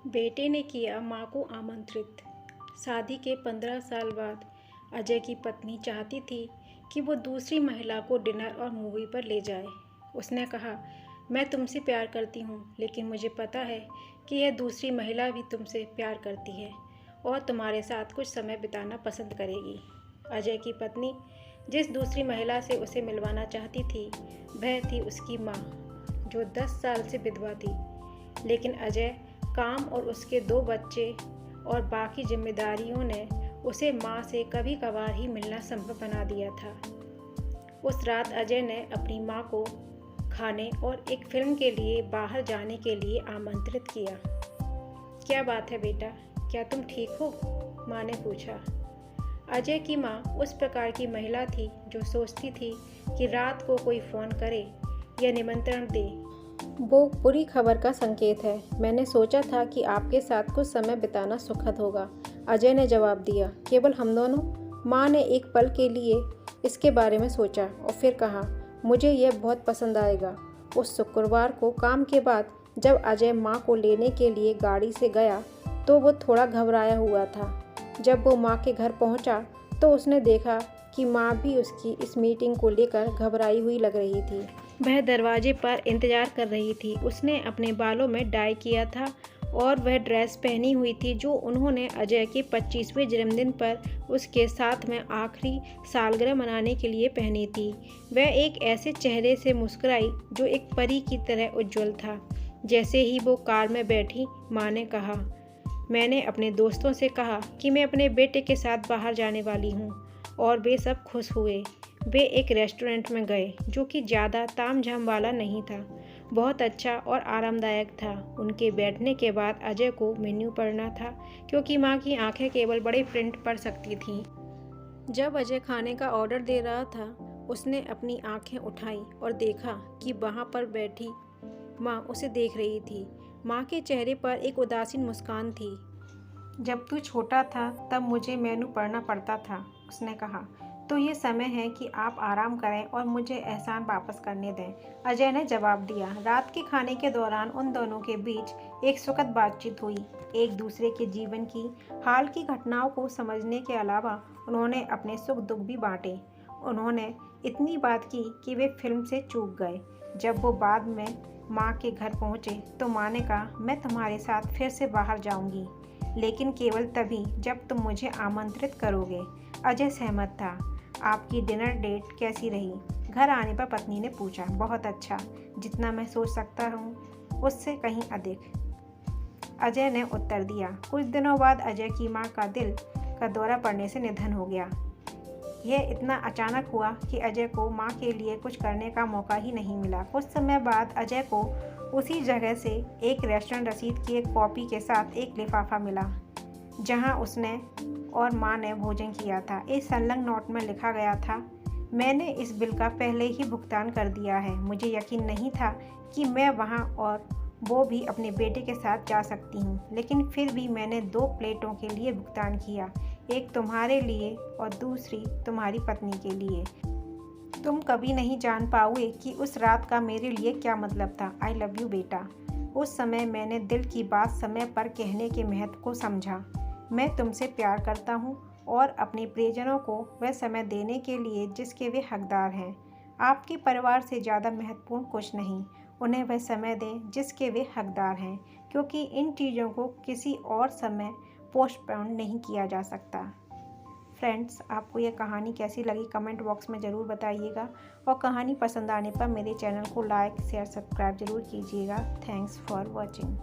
बेटे ने किया मां को आमंत्रित। शादी के 15 साल बाद अजय की पत्नी चाहती थी कि वो दूसरी महिला को डिनर और मूवी पर ले जाए। उसने कहा, मैं तुमसे प्यार करती हूँ, लेकिन मुझे पता है कि यह दूसरी महिला भी तुमसे प्यार करती है और तुम्हारे साथ कुछ समय बिताना पसंद करेगी। अजय की पत्नी जिस दूसरी महिला से उसे मिलवाना चाहती थी, वह थी उसकी माँ, जो 10 साल से विधवा थी। लेकिन अजय काम और उसके 2 बच्चे और बाकी जिम्मेदारियों ने उसे माँ से कभी कभार ही मिलना संभव बना दिया था। उस रात अजय ने अपनी माँ को खाने और एक फिल्म के लिए बाहर जाने के लिए आमंत्रित किया। क्या बात है बेटा, क्या तुम ठीक हो? माँ ने पूछा। अजय की माँ उस प्रकार की महिला थी जो सोचती थी कि रात को कोई फ़ोन करे या निमंत्रण दे वो बुरी खबर का संकेत है। मैंने सोचा था कि आपके साथ कुछ समय बिताना सुखद होगा, अजय ने जवाब दिया। केवल हम दोनों? माँ ने एक पल के लिए इसके बारे में सोचा और फिर कहा, मुझे यह बहुत पसंद आएगा। उस शुक्रवार को काम के बाद जब अजय माँ को लेने के लिए गाड़ी से गया तो वो थोड़ा घबराया हुआ था। जब वो माँ के घर पहुँचा तो उसने देखा कि माँ भी उसकी इस मीटिंग को लेकर घबराई हुई लग रही थी। वह दरवाजे पर इंतज़ार कर रही थी। उसने अपने बालों में डाई किया था और वह ड्रेस पहनी हुई थी जो उन्होंने अजय के 25वें जन्मदिन पर उसके साथ में आखिरी सालगिरह मनाने के लिए पहनी थी। वह एक ऐसे चेहरे से मुस्कुराई जो एक परी की तरह उज्जवल था। जैसे ही वो कार में बैठी, माँ ने कहा, मैंने अपने दोस्तों से कहा कि मैं अपने बेटे के साथ बाहर जाने वाली हूँ और वे सब खुश हुए। वे एक रेस्टोरेंट में गए जो कि ज़्यादा तामझाम वाला नहीं था, बहुत अच्छा और आरामदायक था। उनके बैठने के बाद अजय को मेन्यू पढ़ना था क्योंकि माँ की आंखें केवल बड़े प्रिंट पढ़ सकती थीं। जब अजय खाने का ऑर्डर दे रहा था, उसने अपनी आंखें उठाई और देखा कि वहाँ पर बैठी माँ उसे देख रही थी। माँ के चेहरे पर एक उदासीन मुस्कान थी। जब तू छोटा था तब मुझे मेनू पढ़ना पड़ता था, उसने कहा। तो ये समय है कि आप आराम करें और मुझे एहसान वापस करने दें, अजय ने जवाब दिया। रात के खाने के दौरान उन दोनों के बीच एक सुखद बातचीत हुई। एक दूसरे के जीवन की हाल की घटनाओं को समझने के अलावा उन्होंने अपने सुख दुख भी बांटे। उन्होंने इतनी बात की कि वे फिल्म से चूक गए। जब वो बाद में माँ के घर पहुँचे तो माँ ने कहा, मैं तुम्हारे साथ फिर से बाहर जाऊँगी, लेकिन केवल तभी जब तुम मुझे आमंत्रित करोगे। अजय सहमत था। आपकी डिनर डेट कैसी रही? घर आने पर पत्नी ने पूछा। बहुत अच्छा, जितना मैं सोच सकता हूँ उससे कहीं अधिक, अजय ने उत्तर दिया। कुछ दिनों बाद अजय की माँ का दिल का दौरा पड़ने से निधन हो गया। यह इतना अचानक हुआ कि अजय को माँ के लिए कुछ करने का मौका ही नहीं मिला। कुछ समय बाद अजय को उसी जगह से एक रेस्टोरेंट रसीद की एक कॉपी के साथ एक लिफाफा मिला जहाँ उसने और माँ ने भोजन किया था। इस संलग्न नोट में लिखा गया था, मैंने इस बिल का पहले ही भुगतान कर दिया है। मुझे यकीन नहीं था कि मैं वहाँ और वो भी अपने बेटे के साथ जा सकती हूँ, लेकिन फिर भी मैंने 2 प्लेटों के लिए भुगतान किया, एक तुम्हारे लिए और दूसरी तुम्हारी पत्नी के लिए। तुम कभी नहीं जान पाओगे कि उस रात का मेरे लिए क्या मतलब था। आई लव यू बेटा। उस समय मैंने दिल की बात समय पर कहने के महत्व को समझा। मैं तुमसे प्यार करता हूँ और अपने प्रियजनों को वह समय देने के लिए जिसके वे हकदार हैं। आपके परिवार से ज़्यादा महत्वपूर्ण कुछ नहीं। उन्हें वह समय दें जिसके वे हकदार हैं, क्योंकि इन चीज़ों को किसी और समय पोस्टपोन नहीं किया जा सकता। फ्रेंड्स, आपको यह कहानी कैसी लगी कमेंट बॉक्स में ज़रूर बताइएगा और कहानी पसंद आने पर मेरे चैनल को लाइक शेयर सब्सक्राइब ज़रूर कीजिएगा। Thanks for watching.